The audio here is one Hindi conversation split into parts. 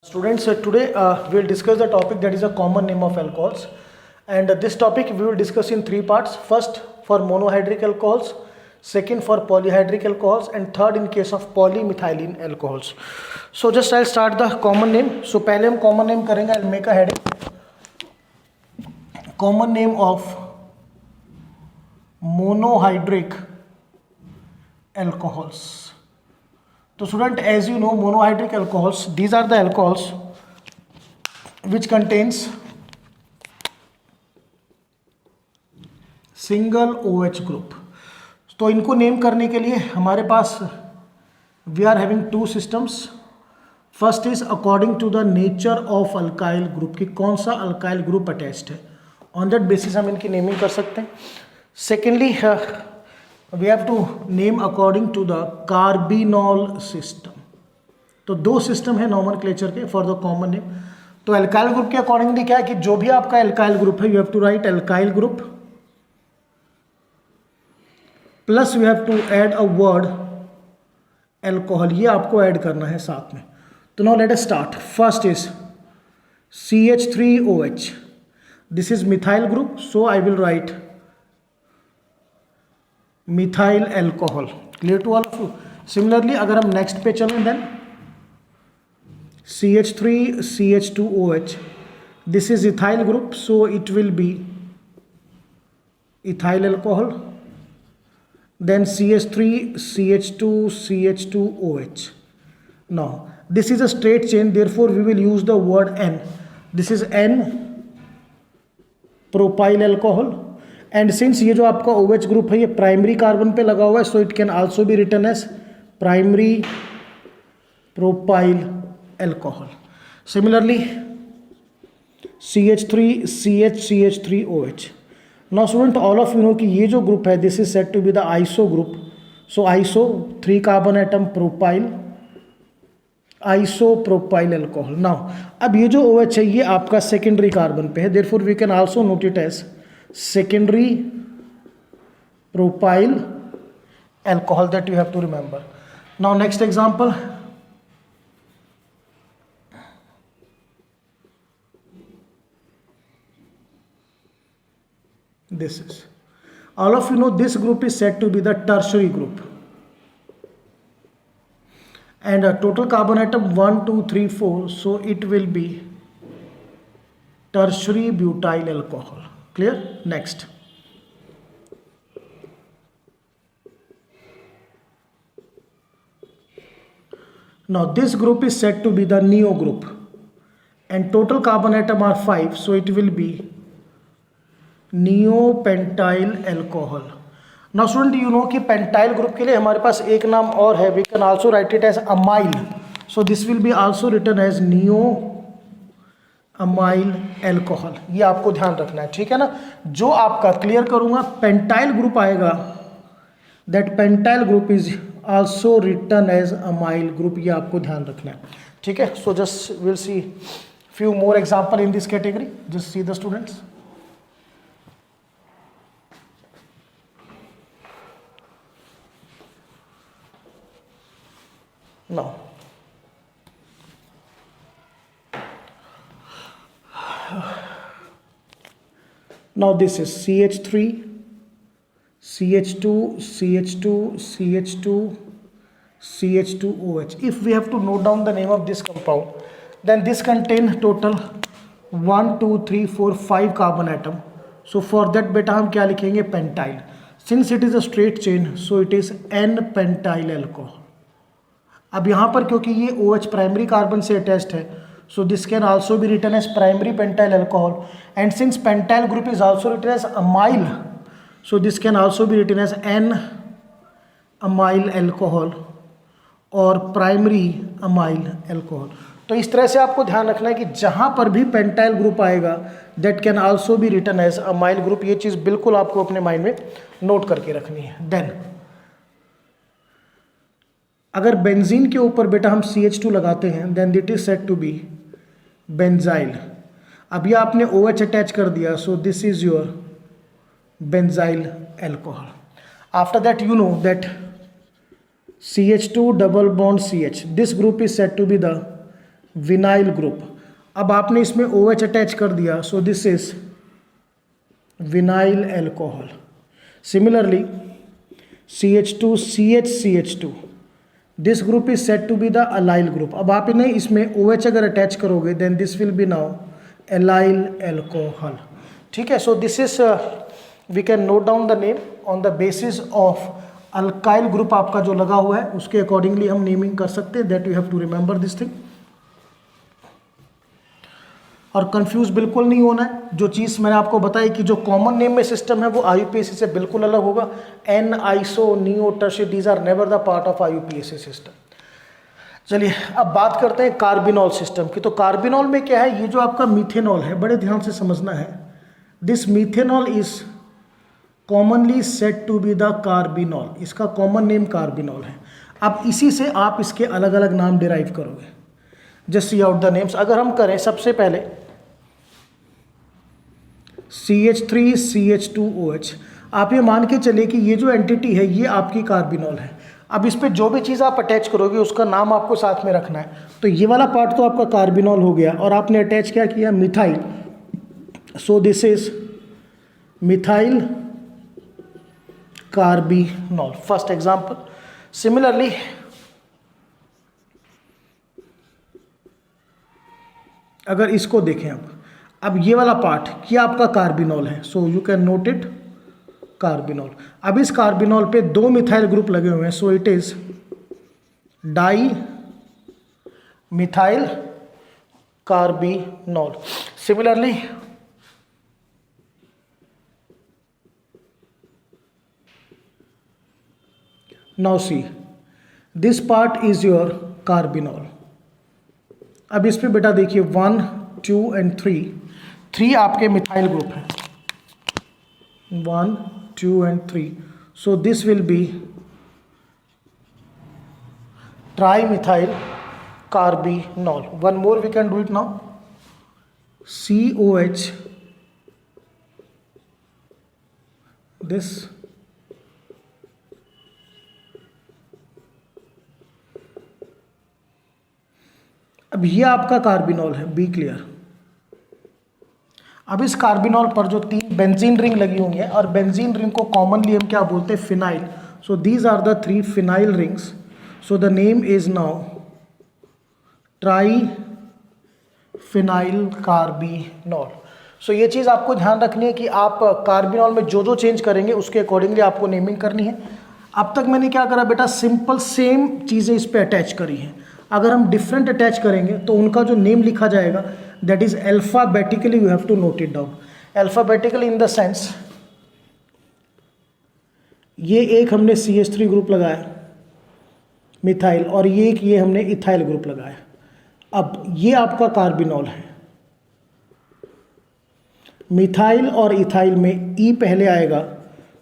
Students, today we will discuss the topic that is a common name of alcohols, and this topic we will discuss in three parts. First for monohydric alcohols, second for polyhydric alcohols, and third in case of polymethylene alcohols. So just I'll start the common name. So पहले हम common name करेंगे. I'll make a heading. Common name of monohydric alcohols. So student, as you know, monohydric alcohols, these are the alcohols which contains single OH group. तो इनको नेम करने के लिए हमारे पास we are having two systems. First is according to the nature of alkyl group, कि कौन सा alkyl group attached है. On that basis हम इनकी नेमिंग कर सकते हैं. Secondly, we have to name according to the carbinol system. तो दो सिस्टम है नॉमेनक्लेचर के फॉर द कॉमन नेम. तो एल्काइल ग्रुप के अकॉर्डिंगली क्या है कि जो भी आपका एल्काइल ग्रुप है, you have to write alkyl group plus you have to add a word alcohol. ये आपको ऐड करना है साथ में. तो now let us start. First is CH3OH. This is methyl group, so I will write methyl alcohol. Clear to all of you. Similarly अगर हम नेक्स्ट पे चलें, then CH3CH2OH. This is ethyl group, so it will be ethyl alcohol. Then CH3CH2CH2OH. now this is a straight chain, therefore we will use the word N. this is N propyl alcohol. And since ये जो आपका OH ग्रुप है ये प्राइमरी कार्बन पे लगा हुआ है, so it can also be written as primary propyl alcohol. Similarly CH3CH3OH. Now student, all of you know कि ये जो ग्रुप है this is said to be the iso group. So iso 3 carbon atom propyl, iso propyl alcohol. Now अब ये जो OH है ये आपका सेकेंडरी कार्बन पे है, therefore we can also note it as secondary propyl alcohol, that you have to remember. Now next example, this is, all of you know this group is said to be the tertiary group, and a total carbon atom 1 2 3 4, so it will be tertiary butyl alcohol. Clear? Next, now this group is said to be the neo group, and total carbon atom are 5, so it will be neopentyl alcohol. now student, you know कि pentyl group के लिए हमारे पास एक नाम और है, we can also write it as amyl, so this will be also written as neo amyl alcohol. ये आपको ध्यान रखना है, ठीक है ना. जो आपका क्लियर करूंगा पेंटाइल ग्रुप आएगा, that pentyl group is also written as amyl group. ये आपको ध्यान रखना है, ठीक है. So just will see few more example in this category. Just see the students. Now now this is CH3 CH2 CH2 CH2 CH2OH. if we have to note down the name of this compound, then this contain total 1 2 3 4 5 carbon atom. so for that beta हम क्या लिखेंगे, pentyl. since it is a straight chain, so it is N pentyl alcohol. अब यहाँ पर क्योंकि ये OH प्राइमरी कार्बन से अटैच्ड है, so this can also be written as primary pentyl alcohol, and since pentyl group is also written as amyl, so this can also be written as N amyl alcohol और primary amyl alcohol. तो इस तरह से आपको ध्यान रखना है कि जहाँ पर भी पेंटाइल ग्रुप आएगा that can also be written as amyl group. ये चीज़ बिल्कुल आपको अपने माइंड में नोट करके रखनी है. देन अगर बेंजीन के ऊपर बेटा हम CH2 लगाते हैं, then it is said to be benzyl. अब ये आपने OH अटैच कर दिया, so this is your benzyl alcohol. After that you know that CH2 double bond CH, this group is said to be the vinyl group. अब आपने इसमें OH अटैच कर दिया, so this is vinyl alcohol. Similarly CH2 CH this group is said to be the allyl group. अब आप इन्हें इसमें OH अगर अटैच करोगे then this will be now allyl alcohol. ठीक है, so this is we can note down the name on the basis of alkyl group आपका जो लगा हुआ है उसके अकॉर्डिंगली हम नेमिंग कर सकते हैं। That you have to remember this thing. और कंफ्यूज बिल्कुल नहीं होना है। जो चीज़ मैंने आपको बताई कि जो कॉमन नेम में सिस्टम है वो IUPAC से बिल्कुल अलग होगा। N, ISO, NEO, tertiary, these are never the part of IUPAC system. चलिए अब बात करते हैं कार्बिनॉल सिस्टम की। तो कार्बिनॉल में क्या है, ये जो आपका मीथेनॉल है, बड़े ध्यान से समझना है। This methanol is commonly said to be the carbinol. इसका कॉमन नेम कार्बिनॉल है। अब इसी से आप इसके अलग अलग नाम डिराइव करोगे। Just see out the names. अगर हम करें सबसे पहले CH3 CH2OH, आप ये मान के चलिए कि ये जो एंटिटी है ये आपकी कार्बिनॉल है। अब इस पे जो भी चीज़ आप अटैच करोगे उसका नाम आपको साथ में रखना है। तो ये वाला पार्ट तो आपका कार्बिनॉल हो गया और आपने अटैच क्या किया, methyl. So this is methyl carbinol, first example. Similarly अगर इसको देखें अब ये वाला पार्ट क्या आपका कार्बिनॉल है, so you can note it carbinol. अब इस कार्बिनॉल पे दो मिथाइल ग्रुप लगे हुए हैं, so it is di methyl carbinol. Similarly now see this part is your carbinol. अब इस पे बेटा देखिए 1, 2 and 3 आपके मिथाइल ग्रुप हैं, 1, 2 and 3। So this will be trimethyl carbinol. One more we can do it now, COH this अब ये आपका कार्बिनॉल है, बी क्लियर। अब इस कार्बिनॉल पर जो 3 बेंजीन रिंग लगी हुई हैं और बेंजीन रिंग को कॉमनली हम क्या बोलते हैं, phenyl. So these are the 3 phenyl rings. So the name is now triphenyl carbinol. So ये चीज़ आपको ध्यान रखनी है कि आप कार्बिनॉल में जो जो चेंज करेंगे उसके अकॉर्डिंगली आपको नेमिंग करनी है। अब तक मैंने क्या करा बेटा, सिंपल सेम चीज़ें इस पर अटैच करी हैं। अगर हम डिफरेंट अटैच करेंगे तो उनका जो नेम लिखा जाएगा that is alphabetically, you have to note it down. Alphabetically in the sense ये एक हमने CH3 ग्रुप लगाया मिथाइल और ये हमने इथाइल ग्रुप लगाया। अब ये आपका कार्बिनॉल है। मिथाइल और इथाइल में ई पहले आएगा,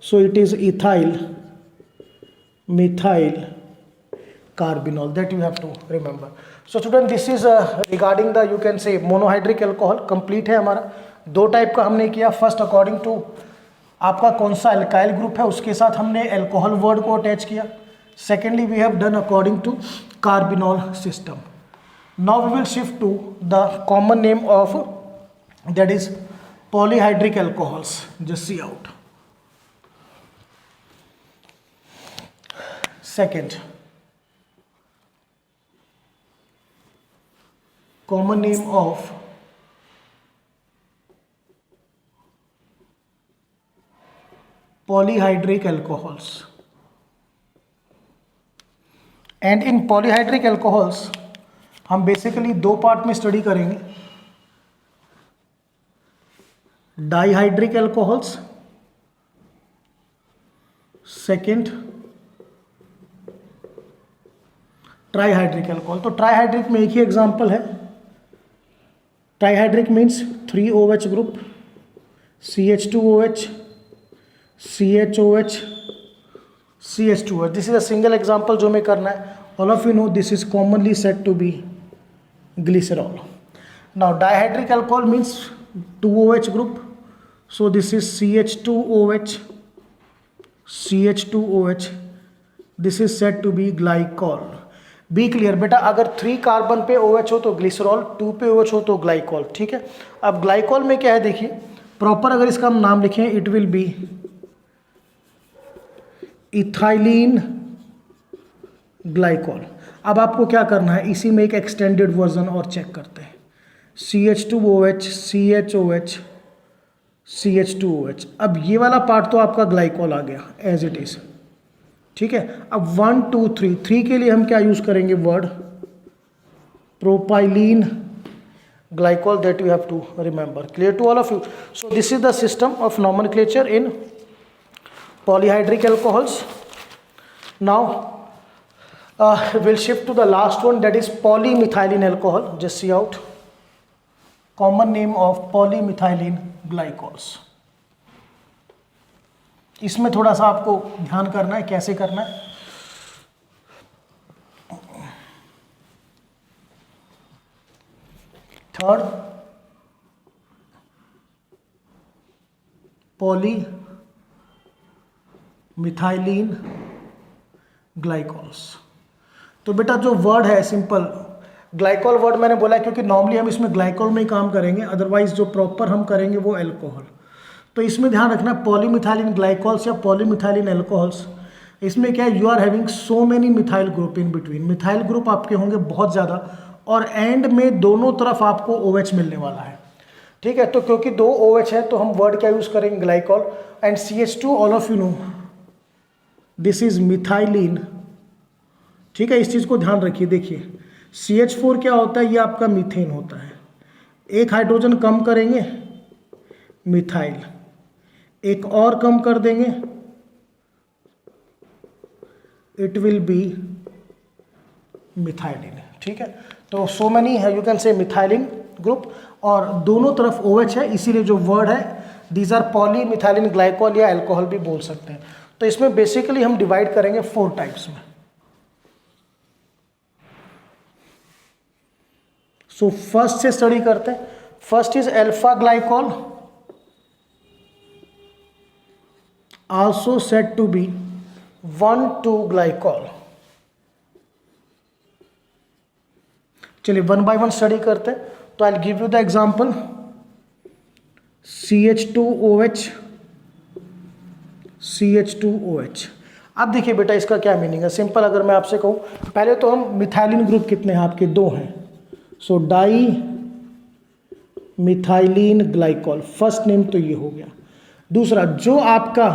so it is ethyl methyl carbinol, that you have to remember. So student, this is regarding the, you can say, monohydric alcohol। complete है हमारा। 2 टाइप का हमने किया। फर्स्ट अकॉर्डिंग टू आपका कौन सा अल्काइल ग्रुप है उसके साथ हमने अल्कोहल वर्ड को अटैच किया। Secondly we have done according to carbinol system. Now we will shift to the common name of that is polyhydric alcohols. Just see out. Second common name of polyhydric alcohols। and in polyhydric alcohols हम बेसिकली 2 पार्ट में स्टडी करेंगे, dihydric alcohols, second trihydric alcohol. तो ट्राईहाइड्रिक में एक ही एग्जांपल है। Trihydric means 3OH group, CH2OH, CHOH, CH2OH। This is a single example जो मैं करना है। All of you know this is commonly said to be glycerol. Now dihydric alcohol means 2OH group, so this is CH2OH, CH2OH। This is said to be glycol. Be clear बेटा, अगर 3 कार्बन पे OH हो तो ग्लिसरॉल, 2 पे OH हो तो ग्लाइकॉल, ठीक है। अब ग्लाइकॉल में क्या है देखिए, प्रॉपर अगर इसका हम नाम लिखें, it will B ethylene glycol. अब आपको क्या करना है, इसी में एक एक्सटेंडेड वर्जन और चेक करते हैं, CH2OH, CHOH, CH2OH। अब ये वाला पार्ट तो आपका ग्लाइकॉल आ गया एज इट इज, ठीक है। अब 1 2 3, 3 के लिए हम क्या यूज करेंगे word, propylene glycol, that you have to remember. Clear to all of you? So this is the system of nomenclature in polyhydric alcohols. Now we'll shift to the last one, that is polymethylene alcohol. Just see out common name of polymethylene glycols. इसमें थोड़ा सा आपको ध्यान करना है, कैसे करना है। Third, polymethylene glycols. तो बेटा जो वर्ड है सिंपल, ग्लाइकॉल वर्ड मैंने बोला है क्योंकि नॉर्मली हम इसमें ग्लाइकॉल में ही काम करेंगे, अदरवाइज जो प्रॉपर हम करेंगे वो एल्कोहल। तो इसमें ध्यान रखना, पॉलीमिथाइलिन ग्लाइकॉल्स या पॉलीमिथाइलिन एल्कोहल्स, इसमें क्या है, you are having so many methyl group in between. Methyl group आपके होंगे बहुत ज़्यादा, और एंड में दोनों तरफ आपको OH मिलने वाला है, ठीक है। तो क्योंकि 2 OH है तो हम वर्ड क्या यूज करेंगे, glycol. And CH2, all of you know this is methylene, ठीक है। इस चीज को ध्यान रखिए। देखिए CH4 क्या होता है, ये आपका मीथेन होता है, एक हाइड्रोजन कम करेंगे मिथाइल, एक और कम कर देंगे, इट विल बी मिथाइलिन, ठीक है। तो सो मेनी है, you can say methylene group, और दोनों तरफ OH है, इसीलिए जो वर्ड है दीज आर पॉलीमिथाइलिन ग्लाइकॉल, या एल्कोहल भी बोल सकते हैं। तो इसमें बेसिकली हम डिवाइड करेंगे 4 टाइप्स में। सो फर्स्ट से स्टडी करते हैं। First is alpha glycol, also said to be 1,2 glycol. चलिए 1 बाय 1 स्टडी करते हैं। तो I give you the example, CH2OH, CH2OH। अब देखिए बेटा इसका क्या मीनिंग है, सिंपल अगर मैं आपसे कहूँ, पहले तो हम मिथाइलिन ग्रुप कितने हैं आपके, 2 हैं। So dimethylene glycol, first name तो ये हो गया। दूसरा, जो आपका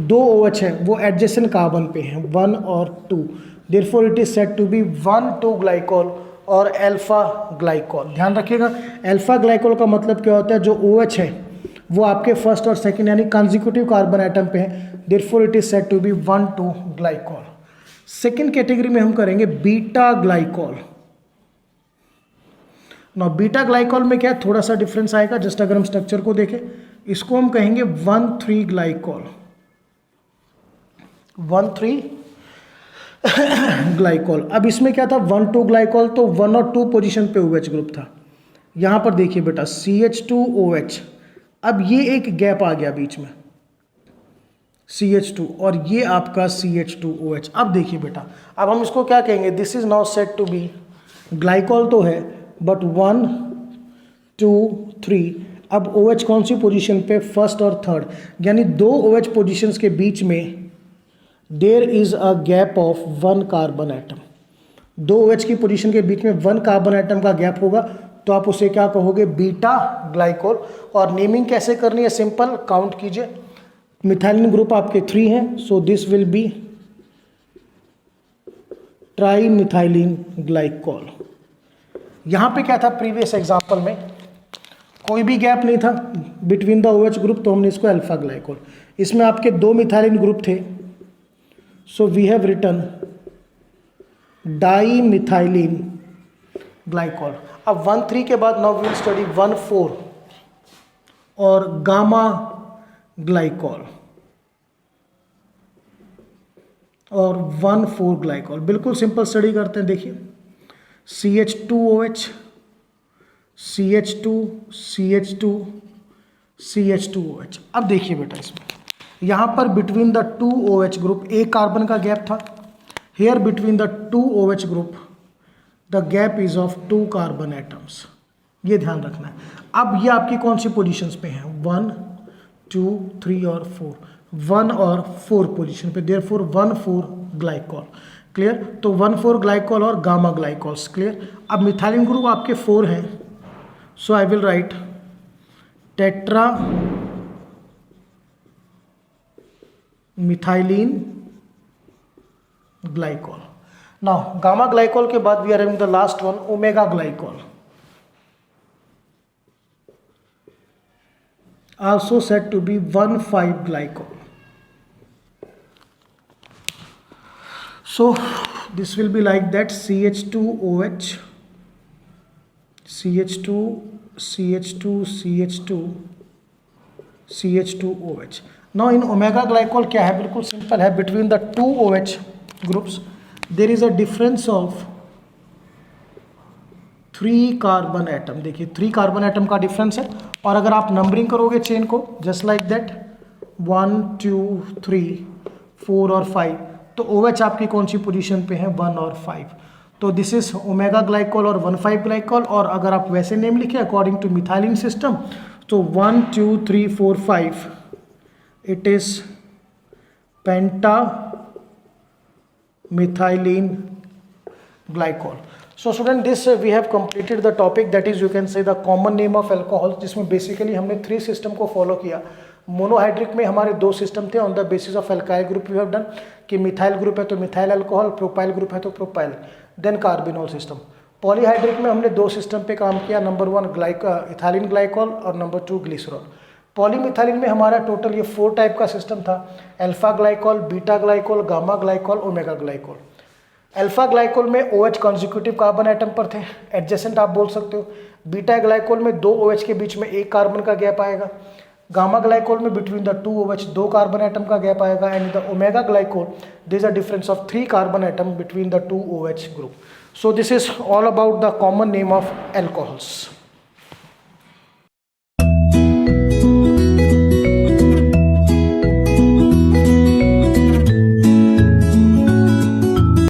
2 OH है वो एडजेसेंट कार्बन पे है, 1 और 2, therefore it is said to be 1,2 glycol और अल्फा ग्लाइकॉल। ध्यान रखिएगा, अल्फा ग्लाइकॉल का मतलब क्या होता है, जो OH है वो आपके फर्स्ट और सेकंड यानी कंसेक्यूटिव कार्बन एटम पे है, therefore it is said to be 1,2 glycol. Second category में हम करेंगे beta glycol. Now beta glycol में क्या है, थोड़ा सा डिफरेंस आएगा। जस्ट अगर हम स्ट्रक्चर को देखें, इसको हम कहेंगे 1,3 ग्लाइकॉल, 1,3 ग्लाइकॉल। अब इसमें क्या था, 1,2 ग्लाइकॉल, तो 1 और 2 पोजीशन पे OH ग्रुप था। यहां पर देखिए बेटा CH2OH, अब ये एक गैप आ गया बीच में, CH2, और ये आपका CH2OH। अब देखिए बेटा, अब हम इसको क्या कहेंगे, this is now said to be glycol तो है, बट 1 2 3, अब OH कौन सी पोजीशन पे, फर्स्ट और थर्ड, यानी 2 OH पोजीशंस के बीच में there is a gap of 1 carbon atom. 2 OH की पोजीशन के बीच में 1 कार्बन एटम का गैप होगा, तो आप उसे क्या कहोगे, बीटा ग्लाइकॉल। और नेमिंग कैसे करनी है, सिंपल, काउंट कीजिए। मिथाइलिन ग्रुप आपके 3 हैं, सो this will B try methylene glycol. यहां पे क्या था, प्रीवियस एग्जांपल में कोई भी गैप नहीं था बिटवीन द OH ग्रुप, तो हमने इसको अल्फा ग्लाइकॉल। इसमें आपके 2 मिथाइलिन ग्रुप थे, so we have written dimethylene glycol. अब 1,3 के बाद नाउ वी विल स्टडी 1,4 और गामा ग्लाइकॉल और 1,4 ग्लाइकॉल। बिल्कुल सिंपल स्टडी करते हैं। देखिए CH2OH, CH2, CH2, CH2OH। अब देखिए बेटा, इसमें यहाँ पर बिटवीन द 2 OH ग्रुप एक कार्बन का गैप था, Here between the two OH group the gap is of 2 carbon atoms. ये ध्यान रखना है. अब ये आपकी कौन सी पोजीशंस पे हैं? 1, 2, 3 और 4. 1 और 4 पोजीशन पे, देयरफॉर 1,4 ग्लाइकॉल. क्लियर? तो 1,4 ग्लाइकॉल और गामा ग्लाइकॉल्स. क्लियर? अब मिथाइलिन ग्रुप आपके 4 हैं, so I will write tetramethylene glycol. Now gamma glycol के बाद we are having the last one, omega glycol, also said to be 1,5 glycol. So this will be like that, CH2OH, CH2, CH2, CH2, CH2OH. Now in omega glycol क्या है? बिल्कुल सिंपल है. Between the two OH groups there is a difference of 3 carbon atom. देखिए 3 कार्बन एटम का डिफरेंस है. और अगर आप नंबरिंग करोगे चेन को जस्ट लाइक दैट 1, 2, 3, 4 और 5, तो OH आपकी कौन सी पोजीशन पे है? 1 और 5. तो दिस इज ओमेगा ग्लाइकॉल और 1,5 ग्लाइकॉल. और अगर आप वैसे नेम लिखे अकॉर्डिंग टू मिथाइलिन सिस्टम तो 1, 2, 3, 4, 5 it is penta methylene glycol. So student, this we have completed the topic, that is you can say the common name of alcohol, जिसमें बेसिकली हमने 3 सिस्टम को फॉलो किया. मोनोहाइड्रिक में हमारे 2 सिस्टम थे on the basis of alkyl group. We have done कि मिथाइल ग्रुप है तो मिथाइल अल्कोहल, प्रोपाइल ग्रुप है तो propyl, then carbinol system. Polyhydric में हमने 2 सिस्टम पे काम किया, नंबर 1 इथाइलिन ग्लाइकॉल और नंबर 2 ग्लिसरॉल. पॉलीमिथाइलिन में हमारा टोटल ये 4 टाइप का सिस्टम था, alpha glycol, beta glycol, gamma glycol, omega glycol. Alpha glycol में OH कॉन्जिक्यूटिव कार्बन एटम पर थे, एडजेसेंट आप बोल सकते हो. बीटा ग्लाइकोल में 2 OH के बीच में 1 कार्बन का गैप आएगा. गामा ग्लाइकोल में between the 2 OH 2 carbon atom का गैप आएगा. And the omega glycol there is a difference of 3 carbon atom between the 2 OH group. So this is all about the common name of alcohols.